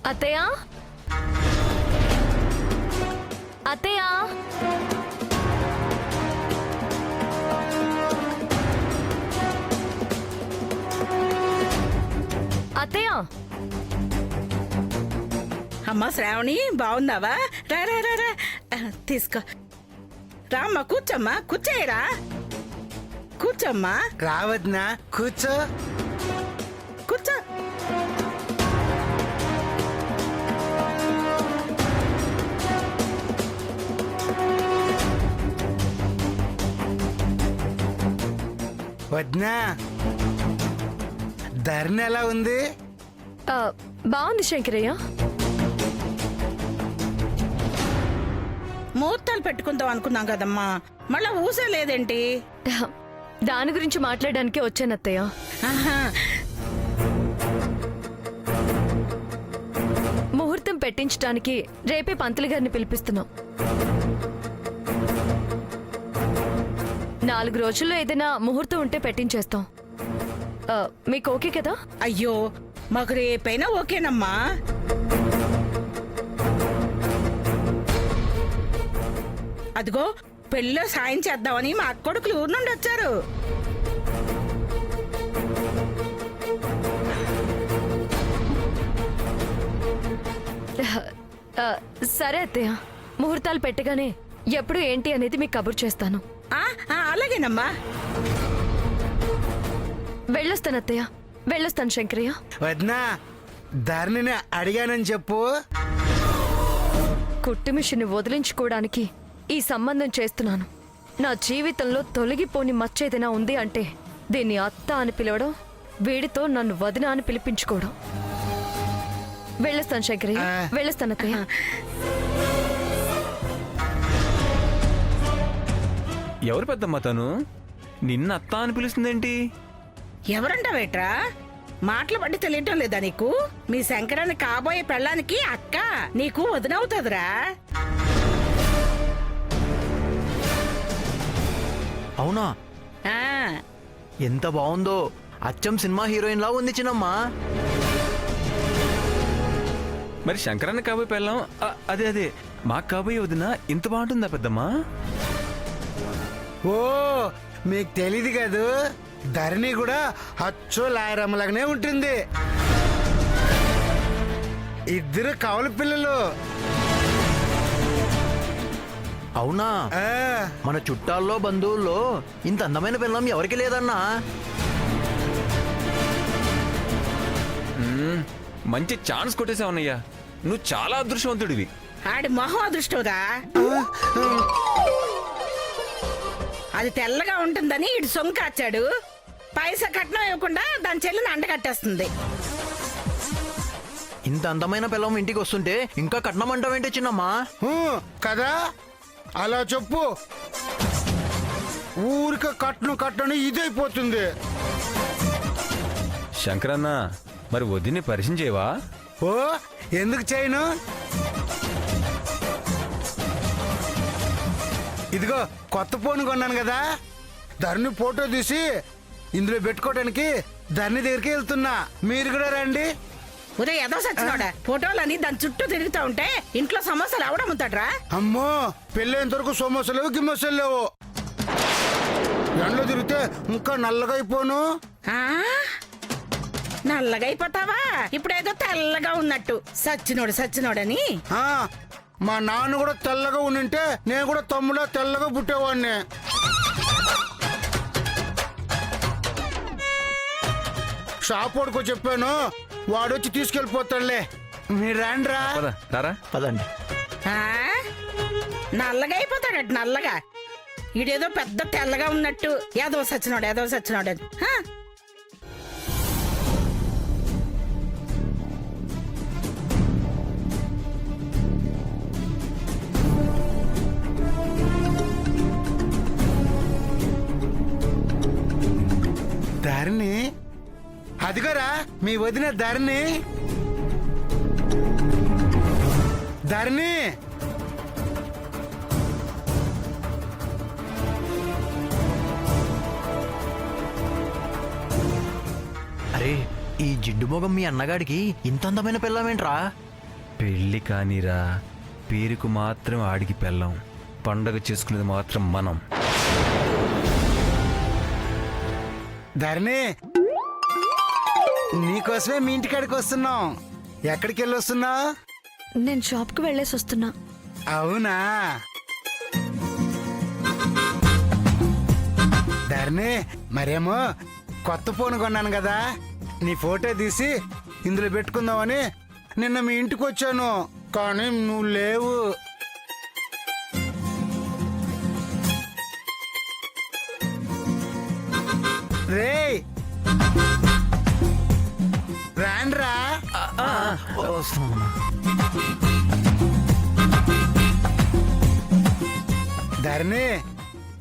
అత్తయ్య అత్తయ్య అత్తయ్య అమ్మా శ్రావణి బాగున్నావా? రా రా రా రా తీసుకో రామ్మా, కూర్చోమ్మా, కూర్చోయరా, కూర్చోమ్మా. రావద్నా, కూర్చో కూర్చో. వద్నా, ధరణి ఎలా ఉంది? బాగుంది శంకరయ్య. ముహూర్తాలు పెట్టుకుందాం అనుకున్నాం కదమ్మా, మళ్ళా ఊసే లేదేంటి? దాని గురించి మాట్లాడడానికి వచ్చాను అత్తయ్య. ఆహా. ముహూర్తం పెట్టించడానికి రేపే పంతులు గారిని పిలిపిస్తున్నాం. 4 రోజుల్లో ఏదైనా ముహూర్తం ఉంటే పెట్టించేస్తాం. మీకు ఓకే కదా? అయ్యో, మాకు రేపైనా ఓకేనమ్మా. అదిగో పెళ్ళిలో సాయం చేద్దామని మా అక్కొడుకులు ఊరు నుండి వచ్చారు. సరే అత్తయ్య, ముహూర్తాలు పెట్టగానే ఎప్పుడు ఏంటి అనేది మీకు కబుర్ చేస్తాను. అలాగేనమ్మా. వెళ్ళొస్తాను అత్తయ్య, వెళ్ళొస్తాను శంకరయ్య. వద్నా, ధరణిని అడిగానని చెప్పు. కుట్టు మిషన్ వదిలించుకోవడానికి ఈ సంబంధం చేస్తున్నాను. నా జీవితంలో తొలగిపోని మచ్చ ఏదైనా ఉంది అంటే దీన్ని అత్త అని పిలవడం, వీడితో నన్ను వదిన అని పిలిపించుకోవడం. వెళ్ళొస్తాను శంకరయ్య, వెళ్ళొస్తాను అత్తయ్య. ఎవరు పెద్దమ్మ తను? నిన్న అత్త అని పిలుస్తుందేంటి? ఎవరంటావేట్రా? మాటలు బట్టి తెలియటం లేదా నీకు? మీ శంకరాన్ని కాబోయే పెళ్ళానికి అక్క, నీకు వదినవుతుందిరా. అవునా? ఆ, ఎంత బాగుందో, అచ్చం సినిమా హీరోయిన్ లా ఉంది చిన్నమ్మా. మరి శంకరాన్ని కాబోయే పెళ్ళాం, అదే మాకు కాబోయే వదిన ఇంత బాగుంటుందా పెద్దమ్మా? ఓ, మీకు తెలీదు కదూ, ధరణి కూడా అచ్చో లాయరమ్మలాగానే ఉంటుంది. ఇద్దరు కవల పిల్లలు. అవునా? మన చుట్టాల్లో బంధువుల్లో ఇంత అందమైన పిల్లం ఎవరికి లేదన్నా. మంచి ఛాన్స్ కొట్టేసావన్నయ్యా, నువ్వు చాలా అదృష్టవంతుడివి. ఆడి మొహం అదృష్టవుదా? అది తెల్లగా ఉంటుందని ఇటు సొంగ కాచాడు. పైసా కట్నం ఇవ్వకుండా దాని చెల్లిని అండగట్టేస్తుంది. ఇంత అందమైన పిల్లం ఇంటికి వస్తుంటే ఇంకా కట్నం అంటావేంటి చిన్నమ్మా? కదా, అలా చెప్పు. ఊరిక కట్నం ఇదైపోతుంది. శంకరన్న, మరి వదిన్ని పరిచయం చేయవా? ఓ, ఎందుకు చేయను? ఇదిగో కొత్త ఫోన్ కొన్నాను కదా, ధరణి ఫోటో తీసి ఇందులో పెట్టుకోవడానికి ధరణి దగ్గరికి వెళ్తున్నా. మీరు కూడా రండి. ఉదయం ఏదో సచ్చినోడా, ఫోటోలని దాని చుట్టూ తిరుగుతా ఉంటే ఇంట్లో సమస్యలు ఎవడమ్ముతాడ్రా? అమ్మో, పెళ్ళేంత వరకు సమోసాలు లేవు, గిమ్మోసాలు లేవు. ఎండలో తిరిగితే ఇంకా నల్లగా అయిపోను. నల్లగా అయిపోతావా? ఇప్పుడేదో తెల్లగా ఉన్నట్టు. సచ్చినోడని. మా నాన్న కూడా తెల్లగా ఉండింటే నేను కూడా తమ్ముడా తెల్లగా పుట్టేవాడిని. షాప్ వాడుకో చెప్పాను, వాడొచ్చి తీసుకెళ్ళిపోతాడులే. మీరు రండిరా. పదండి. నల్లగా అయిపోతాడట, నల్లగా. ఈడేదో పెద్ద తెల్లగా ఉన్నట్టు. ఏదో సచ్చినోడని. ధరణి, అదిగోరా మీ వదిన ధరణి. ధరణి, అరే, ఈ జిడ్డు మొగం మీ అన్నగాడికి ఇంత అందమైన పిల్లమేంట్రా? పెళ్ళి కానిరా, పేరుకు మాత్రం ఆడికి పెళ్ళం, పండగ చేసుకునేది మాత్రం మనం. ధరణి, నీకోసమే మీ ఇంటికాడికి వస్తున్నాం. ఎక్కడికి వెళ్ళి వస్తున్నావు? నేను షాప్కి వెళ్ళేసి వస్తున్నా. అవునా? ధరణి, మరేమో కొత్త ఫోన్ కొన్నాను కదా, నీ ఫోటో తీసి ఇందులో పెట్టుకుందామని నిన్న మీ ఇంటికి వచ్చాను, కానీ నువ్వు లేవు. రేయ్, రాండ్రా. వస్తామన్నా. ధరణి,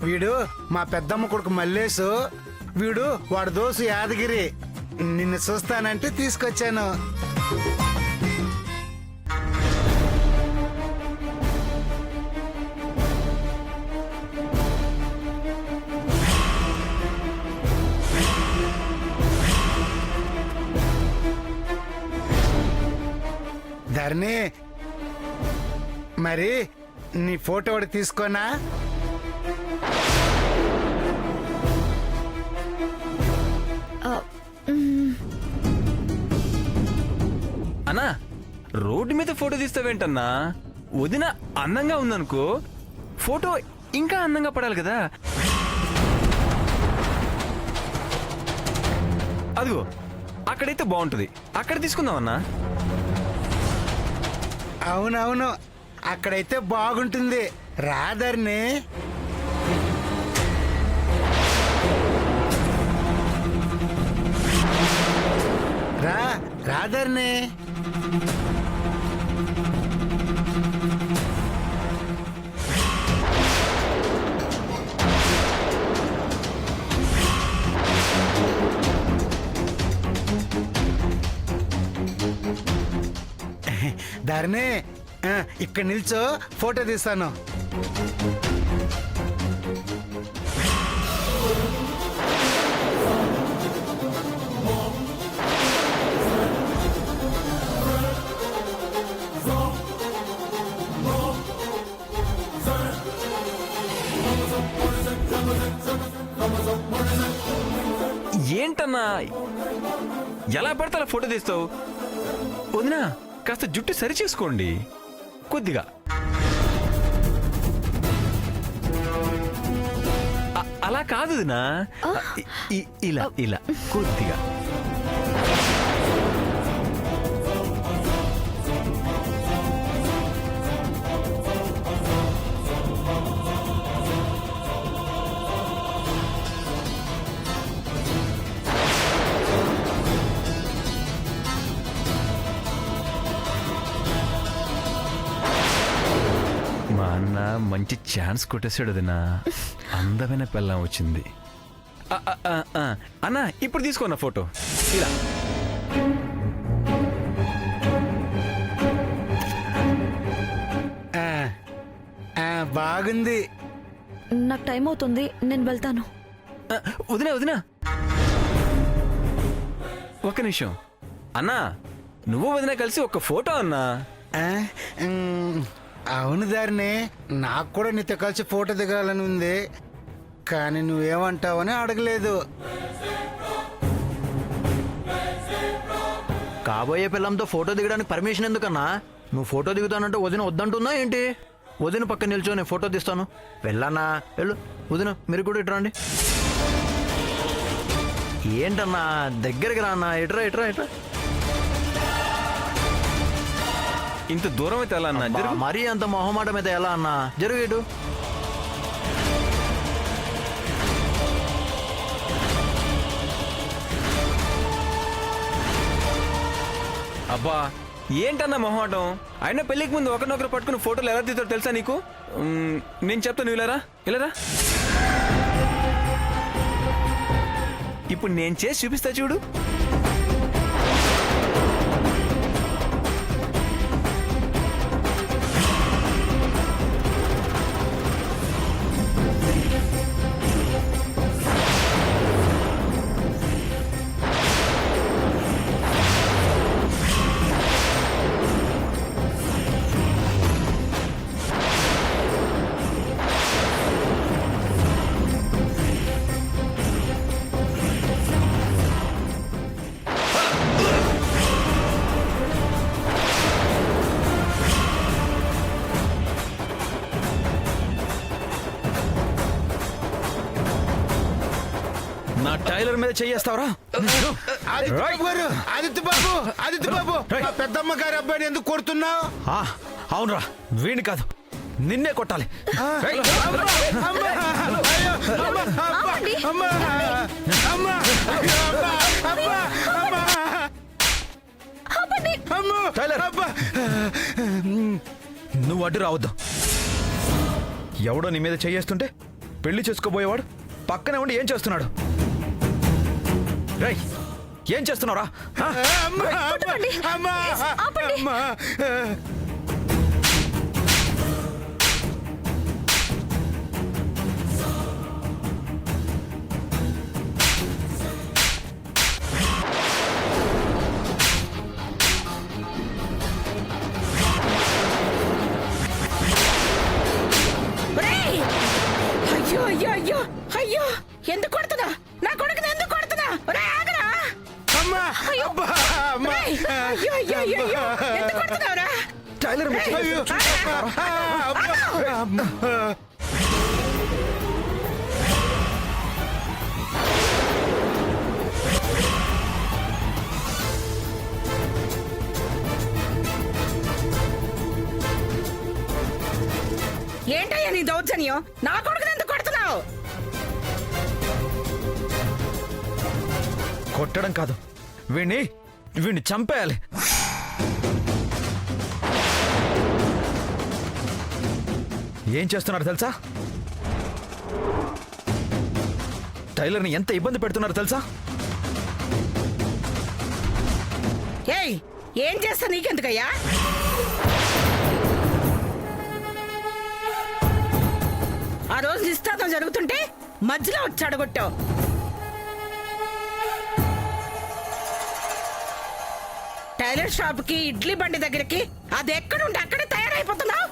వీడు మా పెద్దమ్మ కొడుకు మల్లేసు, వీడు వాడు దోసు యాదగిరి. నిన్ను చూస్తానంటే తీసుకొచ్చాను. ధరణి, మరి నీ ఫోటో ఒకటి తీసుకోనా? అన్నా, రోడ్డు మీద ఫోటో తీస్తావేంటన్నా? వదిన అందంగా ఉందనుకో, ఫోటో ఇంకా అందంగా పడాలి కదా. అదిగో అక్కడైతే బాగుంటుంది, అక్కడ తీసుకుందామన్నా. అవునవును, అక్కడైతే బాగుంటుంది. రాధర్ని. రాధర్ని. ధరణి, ఇక్కడ నిల్చో, ఫోటో తీస్తాను. ఏంటన్నా ఎలా పడితే అలా ఫోటో తీస్తావు? వదినా, కాస్త జుట్టు సరి చేసుకోండి కొద్దిగా. అలా కాదు వదినా, ఇలా ఇలా కొద్దిగా. మా అన్న మంచి ఛాన్స్ కొట్టేశాడు వదినా, అందమైన పెళ్ళం వచ్చింది. అన్నా, ఇప్పుడు తీసుకోన్న ఫోటో ఇలా. బాగుంది. నాకు టైం అవుతుంది, నేను వెళ్తాను. వదినా వదినా, ఒక్క నిమిషం. అన్నా, నువ్వు వదినా కలిసి ఒక ఫోటో అన్నా. అవును ధరణి, నాకు కూడా నీతో కలిసి ఫోటో దిగాలని ఉంది, కానీ నువ్వేమంటావని అడగలేదు. కాబోయే పిల్లంతో ఫోటో దిగడానికి పర్మిషన్ ఎందుకన్నా? నువ్వు ఫోటో దిగుతానంటే వదిన వద్దంటుందా ఏంటి? వదిన పక్కన నిల్చో, నేను ఫోటో తీస్తాను. వెళ్ళన్నా, వెళ్ళు. వదిన, మీరు కూడా ఇటు రండి. ఏంటన్నా, దగ్గరికి రా అన్నా. ఇట్రా ఇట్రా ఇట్రా. ఇంత దూరం అయితే ఎలా అన్నా? మరీ అంత మొహమాట మీద ఎలా అన్నా? జరుగు ఇటు. అబ్బా, ఏంటన్నా మొహమాటం? అయినా పెళ్ళికి ముందు ఒకరినొకరు పట్టుకుని ఫోటోలు ఎలా తీస్తారో తెలుసా నీకు? నేను చెప్తాను, ఇలారా ఇలారా. ఇప్పుడు నేను చేసి చూపిస్తా చూడు. టైలర్ మీద చెయ్యేస్తావరా ఆదిత్య బాబు గారు, ఆదిత్య బాబు మా పెద్దమ్మ గారి అబ్బాయిని ఎందుకు కొడుతున్నావు? అవునరా వీణి కాదు నిన్నే కొట్టాలి రేయ్, టైలర్ నువ్వు అడ్డు రావద్దు. ఎవడో నీ మీద చెయ్యేస్తుంటే పెళ్లి చేసుకోబోయేవాడు పక్కనే ఉండి ఏం చేస్తున్నాడు? రేయ్ ఏం చేస్తున్నావురా? ఒరేయ్! అయ్యో అయ్యో అయ్యో అయ్యో ఎందుకు కొడుతున్నా? నా కొడుకుని ఎందుకు కొడుతున్నా? ఒరేయ్, ఆగరా! ఒరేయ్! అయ్యో అయ్యో అయ్యో అయ్యో! ఎందుకు కొడుతున్నావురా? టైలర్ మీద చెయ్యేస్తున్నాడు. ఏంటయ్యా నీ దౌర్జన్యం? నా కొడుకుని ఎందుకు కొడుతున్నావు? కొట్టడం కాదు వీణ్ణి చంపేయాలి. ఏం చేస్తున్నారు తెలుసా? టైలర్ని ఎంత ఇబ్బంది పెడుతున్నారు తెలుసా? ఏయ్, ఏం చేస్తా నీకెందుకయ్యా? ఆ రోజు నిశ్చితార్థం జరుగుతుంటే మధ్యలో వచ్చి అడగొట్టావు. టైలర్ షాప్ కి ఇడ్లీ బండి దగ్గరికి అది ఎక్కడుంటే అక్కడే తయారైపోతున్నావు.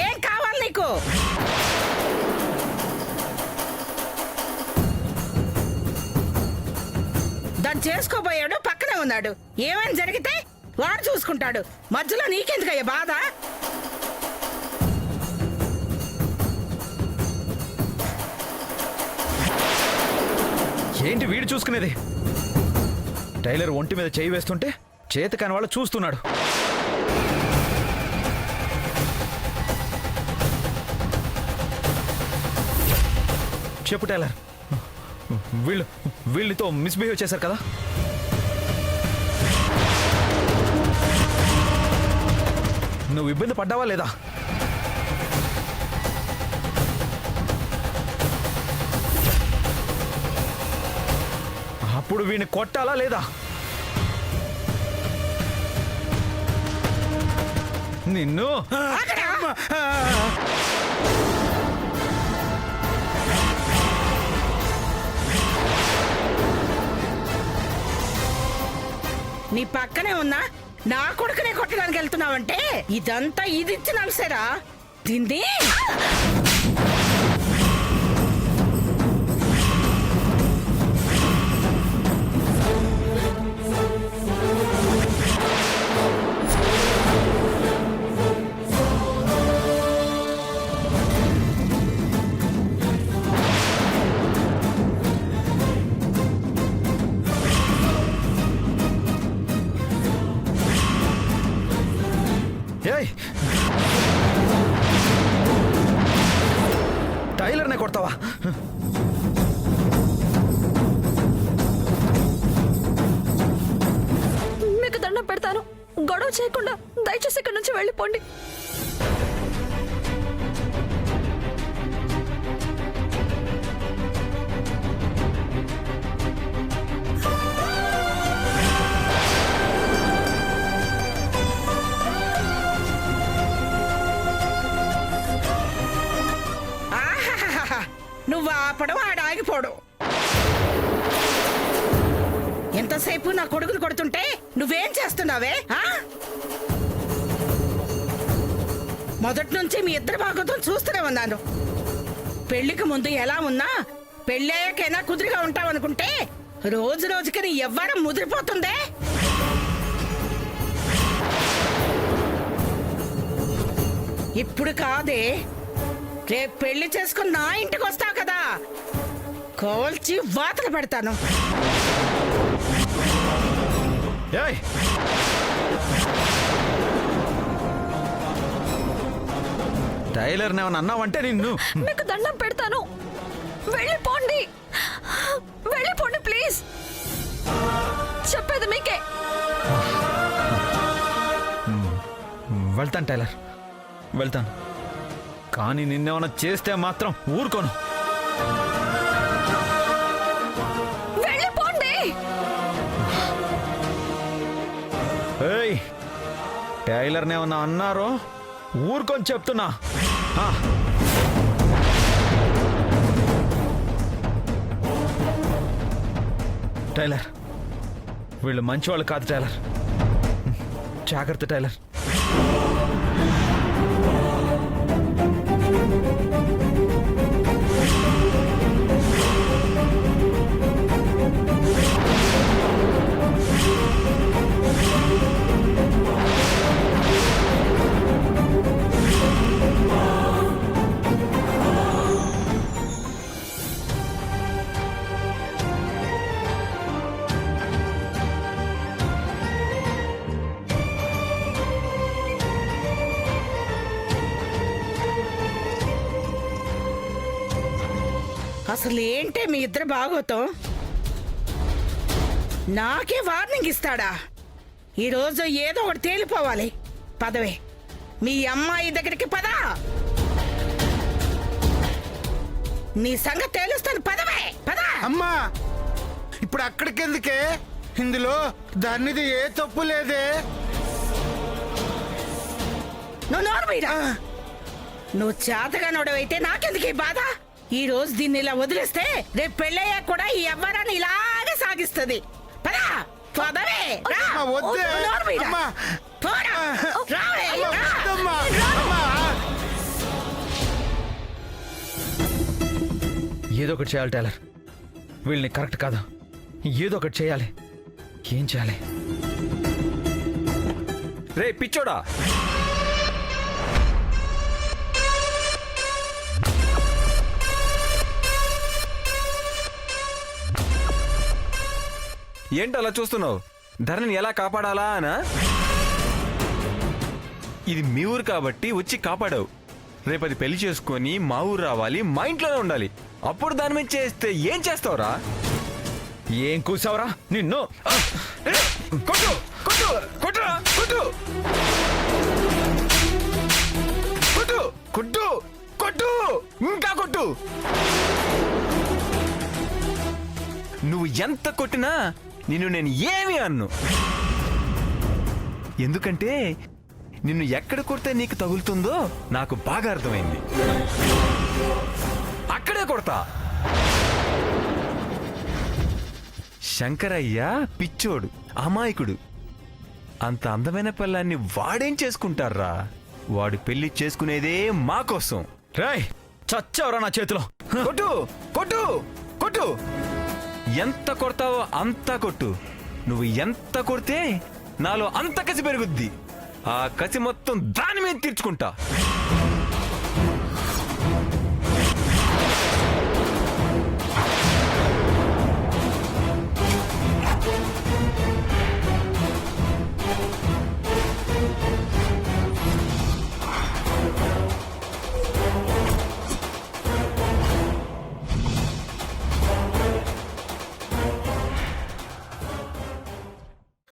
ఏం కావాలి నీకు? దాన్ని చేసుకోబోయాడు, పక్కనే ఉన్నాడు. ఏమైనా జరిగితే వాడు చూసుకుంటాడు. మధ్యలో నీకెందుకయ్యా బాధ? ఏంటి వీడు చూసుకునేది? టైలర్ ఒంటి మీద చేయి వేస్తుంటే చేతి కాని వాళ్ళు చూస్తున్నాడు. చెప్పు టైలర్, వీళ్ళతో మిస్బిహేవ్ చేశారు కదా? నువ్వు ఇబ్బంది పడ్డావా లేదా? అప్పుడు వీడిని కొట్టాలా లేదా? నిన్ను నీ పక్కనే ఉన్నా నా కొడుకునే కొట్టడానికి వెళ్తున్నావంటే ఇదంతా ఇది ఇచ్చిన అంశరా దీన్ని. ఏయ్, టైలర్నే కొడతావా? మీకు దండం పెడతాను, గొడవ చేయకుండా దయచేసి ఇక్కడి నుంచి వెళ్ళిపోండి. నువ్వు ఆపడం ఆడ ఆగిపోవడం. ఎంతసేపు నా కొడుకుని కొడుతుంటే నువ్వేం చేస్తున్నావే? మొదటి నుంచి మీ ఇద్దరు భాగవతం చూస్తూనే ఉన్నాను. పెళ్లికి ముందు ఎలా ఉన్నా పెళ్ళయ్యాకైనా కుదురుగా ఉంటావనుకుంటే రోజు రోజుకి నీ ఎవ్వరం ముదిరిపోతుందే. ఇప్పుడు కాదే, రేపు పెళ్లి చేసుకుని నా ఇంటికి వస్తావు కదా, కోల్చి వాతలు పెడతాను. ఏయ్ టైలర్ని ఏమన్నా అన్నావంటే నిన్ను మీకు దండం పెడతాను, వెళ్ళిపోండి, వెళ్ళిపోండి ప్లీజ్, చెప్పేది మీకే. వెళ్తాను టైలర్, వెళ్తాను. కానీ నిన్నేమన్నా చేస్తే మాత్రం ఊరుకోను. వెళ్ళిపోండి. ఏయ్ టైలర్ని ఏమన్నా అన్నారో ఊరుకొని చెప్తున్నా. ఆ. టైలర్ వీళ్ళు మంచివాళ్ళు కాదు టైలర్, జాగ్రత్త టైలర్. అసలు ఏంటే మీ ఇద్దరు బాగోతాం? నాకే వార్నింగ్ ఇస్తాడా? ఈరోజు ఏదో ఒకటి తేలిపోవాలి. పదవే, మీ అమ్మాయి దగ్గరికి పద, నీ సంగతి తేలుస్తాను. పదవే పద. అమ్మా ఇప్పుడు అక్కడికెందుకే? ఇందులో దానిది ఏ తప్పు లేదే. నువ్వు నోరు మీరా. నువ్వు చేతగా నోడవైతే నాకెందుకు ఈ బాధ? ఈ రోజు దీన్ని ఇలా వదిలేస్తే రేపు పెళ్ళయ్యాక కూడా ఈ అవ్వారాన్ని ఇలాగే సాగిస్తుంది. పదా పదవే రా. అమ్మా, వద్దే. నువ్వు నోరు మీరా. అమ్మా. పోరా. రావే, రా. వద్దమ్మా. అమ్మా. ఏదో ఒకటి చేయాలి టైలర్, వీళ్ళని కరెక్ట్ కాదు, ఏదో ఒకటి చేయాలి. ఏం చేయాలి? రే పిచ్చోడా, ఏంటి అలా చూస్తున్నావు? ధరణిని ఎలా కాపాడాలా అనా? ఇది మీ ఊరు కాబట్టి వచ్చి కాపాడావు. రేపది పెళ్లి చేసుకొని మా ఊరు రావాలి, మా ఇంట్లోనే ఉండాలి. అప్పుడు దాని మీద చేస్తే ఏం చేస్తావురా? ఏం కూసావరా నిన్ను? కొట్టు కొట్టు కొట్టురా కొట్టు కొట్టు కొట్టు కొట్టు ఇంకా కొట్టు. నువ్వు ఎంత కొట్టినా నిన్ను నేను ఏమి అన్ను. ఎందుకంటే నిన్ను ఎక్కడ కొడితే నీకు తగులుతుందో నాకు బాగా అర్థమైంది. అక్కడే కొడతా. శంకరయ్య పిచ్చోడు, అమాయకుడు. అంత అందమైన పిల్లాన్ని వాడేం చేసుకుంటారా? వాడు పెళ్లి చేసుకునేదే మా కోసం. రాయ్ చచ్చావరా నా చేతిలో. కొట్టు కొట్టు కొట్టు, ఎంత కొడతావో అంతా కొట్టు. నువ్వు ఎంత కొడితే నాలో అంత కసి పెరుగుద్ది. ఆ కసి మొత్తం దాని మీద తీర్చుకుంటా.